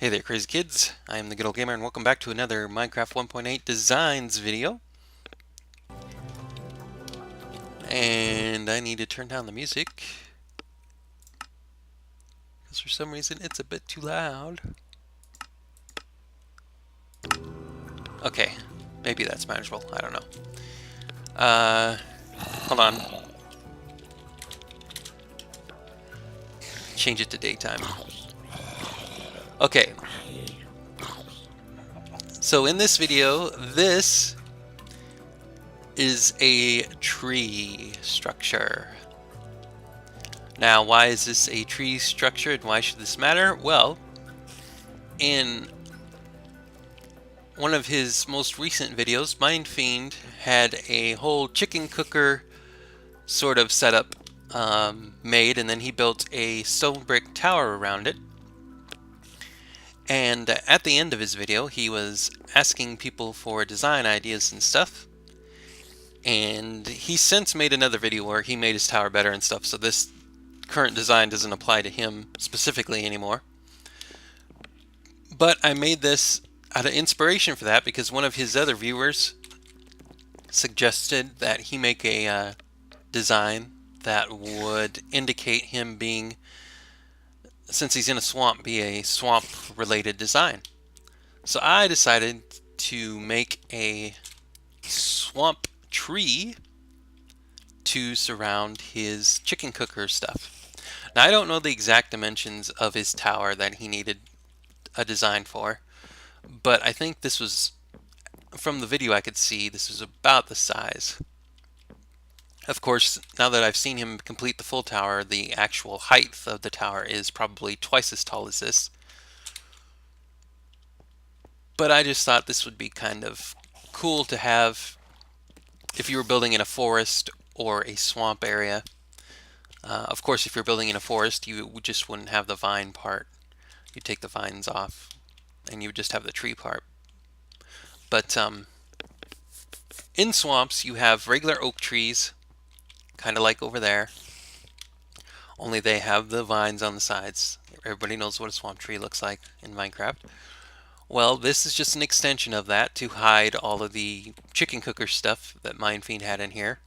Hey there, crazy kids. I am the Good Old Gamer, and welcome back to another Minecraft 1.8 Designs video. And I need to turn down the music because for some reason it's a bit too loud. Okay, maybe that's manageable. I don't know. Hold on. Change it to daytime. Okay. So in this video, this is a tree structure. Now, why is this a tree structure and why should this matter? Well, in one of his most recent videos, MindFiend had a whole chicken cooker sort of setup made, and then he built a stone brick tower around it. And at the end of his video, he was asking people for design ideas and stuff. And he since made another video where he made his tower better and stuff, so this current design doesn't apply to him specifically anymore. But I made this out of inspiration for that because one of his other viewers suggested that he make a design that would indicate him being, since he's in a swamp, be a swamp related design. So I decided to make a swamp tree to surround his chicken cooker stuff. Now I don't know the exact dimensions of his tower that he needed a design for, but I think this was, from the video I could see, this was about the size. Of course, now that I've seen him complete the full tower, the actual height of the tower is probably twice as tall as this. But I just thought this would be kind of cool to have if you were building in a forest or a swamp area. Of course, if you're building in a forest, you just wouldn't have the vine part. You'd take the vines off, and you would just have the tree part. But in swamps, you have regular oak trees, kind of like over there, only they have the vines on the sides. Everybody knows what a swamp tree looks like in Minecraft. Well, this is just an extension of that to hide all of the chicken cooker stuff that MindFiend had in here.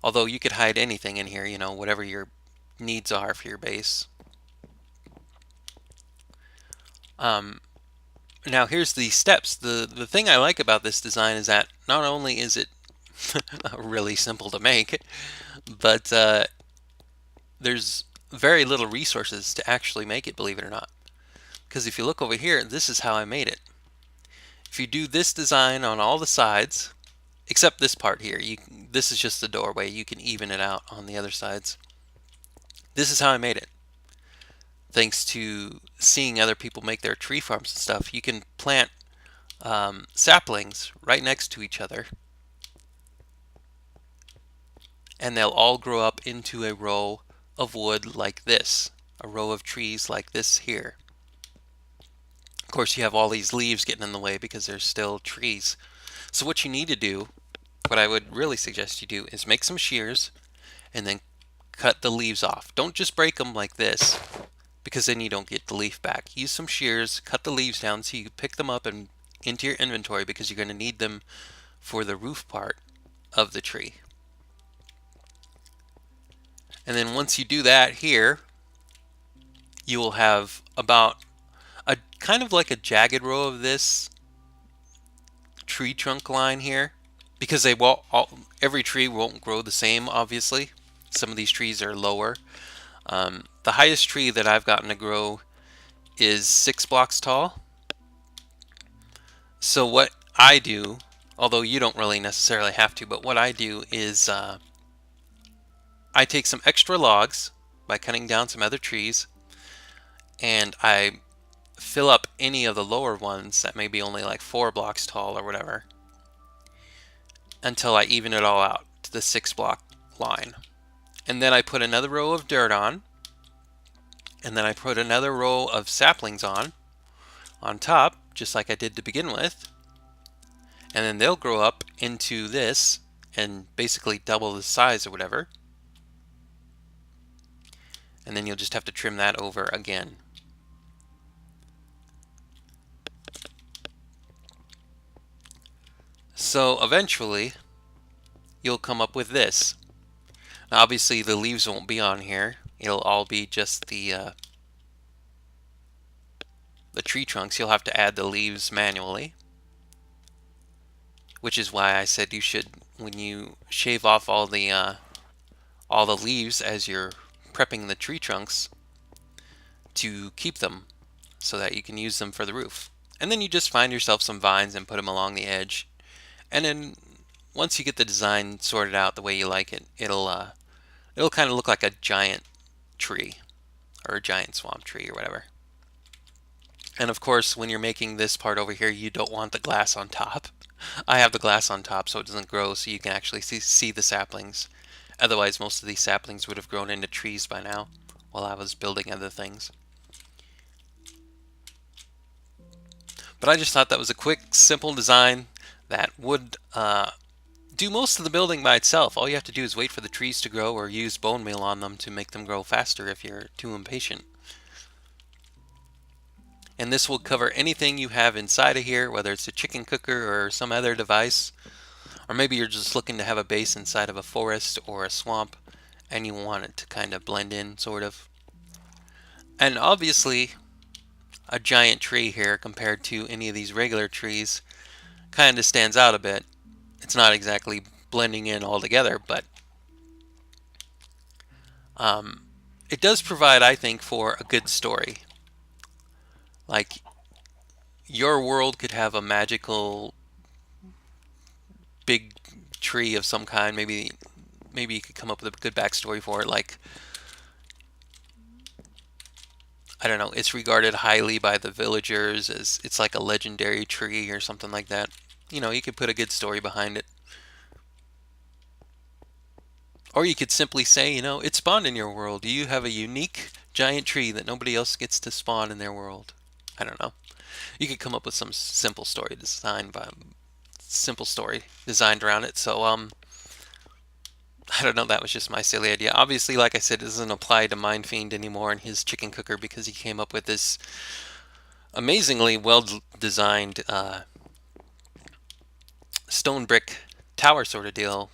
Although you could hide anything in here, you know, whatever your needs are for your base. Now here's the steps. The thing I like about this design is that not only is it really simple to make, but there's very little resources to actually make it, believe it or not. Because if you look over here, this is how I made it. If you do this design on all the sides, except this part here, this is just the doorway, you can even it out on the other sides. This is how I made it. Thanks to seeing other people make their tree farms and stuff, you can plant saplings right next to each other, and they'll all grow up into a row of wood like this, a row of trees like this here. Of course, you have all these leaves getting in the way because they're still trees. So what you need to do, what I would really suggest you do, is make some shears and then cut the leaves off. Don't just break them like this, because then you don't get the leaf back. Use some shears, cut the leaves down so you can pick them up and into your inventory, because you're going to need them for the roof part of the tree. And then once you do that here, you will have about a kind of like a jagged row of this tree trunk line here, because they won't every tree won't grow the same, obviously. Some of these trees are lower. The highest tree that I've gotten to grow is 6 blocks tall. So what I do, although you don't really necessarily have to, but what I do is I take some extra logs by cutting down some other trees, and I fill up any of the lower ones that may be only like 4 blocks tall or whatever, until I even it all out to the 6 block line. And then I put another row of dirt on, and then I put another row of saplings on top, just like I did to begin with. And then they'll grow up into this and basically double the size or whatever. And then you'll just have to trim that over again. So eventually, you'll come up with this. Now, obviously, the leaves won't be on here. It'll all be just the tree trunks. You'll have to add the leaves manually, which is why I said you should, when you shave off all the leaves as you're prepping the tree trunks, to keep them so that you can use them for the roof. And then you just find yourself some vines and put them along the edge. And then once you get the design sorted out the way you like it, it'll kind of look like a giant tree or a giant swamp tree or whatever. And of course, when you're making this part over here, you don't want the glass on top. I have the glass on top so it doesn't grow, so you can actually see the saplings. Otherwise, most of these saplings would have grown into trees by now while I was building other things. But I just thought that was a quick, simple design that would do most of the building by itself. All you have to do is wait for the trees to grow or use bone meal on them to make them grow faster if you're too impatient. And this will cover anything you have inside of here, whether it's a chicken cooker or some other device. Or maybe you're just looking to have a base inside of a forest or a swamp and you want it to kind of blend in, sort of. And obviously, a giant tree here compared to any of these regular trees kind of stands out a bit. It's not exactly blending in all together, but it does provide, I think, for a good story. Like, your world could have a magical big tree of some kind. Maybe you could come up with a good backstory for it. Like, I don't know, it's regarded highly by the villagers as it's like a legendary tree or something like that. You know, you could put a good story behind it. Or you could simply say, you know, it spawned in your world. You have a unique giant tree that nobody else gets to spawn in their world. I don't know. You could come up with some simple story designed around it. So I don't know, that was just my silly idea. Obviously, like I said, it doesn't apply to Mind Fiend anymore and his chicken cooker because he came up with this amazingly well designed stone brick tower sort of deal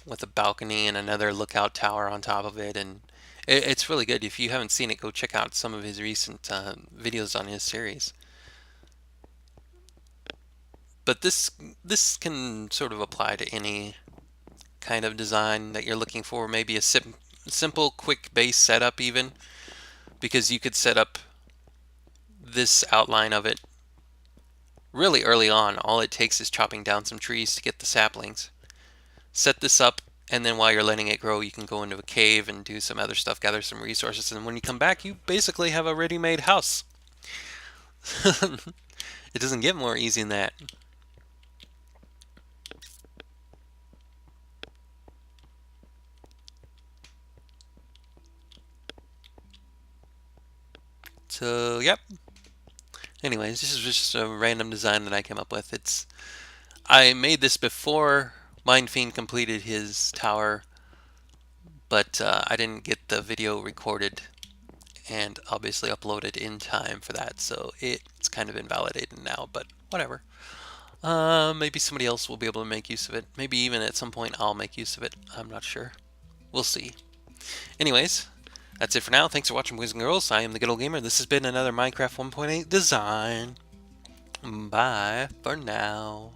with a balcony and another lookout tower on top of it, and it's really good. If you haven't seen it, go check out some of his recent videos on his series. But this can sort of apply to any kind of design that you're looking for. Maybe a simple, quick base setup even, because you could set up this outline of it really early on. All it takes is chopping down some trees to get the saplings. Set this up, and then while you're letting it grow, you can go into a cave and do some other stuff, gather some resources, and when you come back, you basically have a ready-made house. It doesn't get more easy than that. So, yep. Anyways, this is just a random design that I came up with. I made this before Mind Fiend completed his tower, but I didn't get the video recorded and obviously uploaded in time for that, so it's kind of invalidated now, but whatever. Maybe somebody else will be able to make use of it. Maybe even at some point I'll make use of it. I'm not sure. We'll see. Anyways, that's it for now. Thanks for watching, boys and girls. I am the Good Old Gamer. This has been another Minecraft 1.8 design. Bye for now.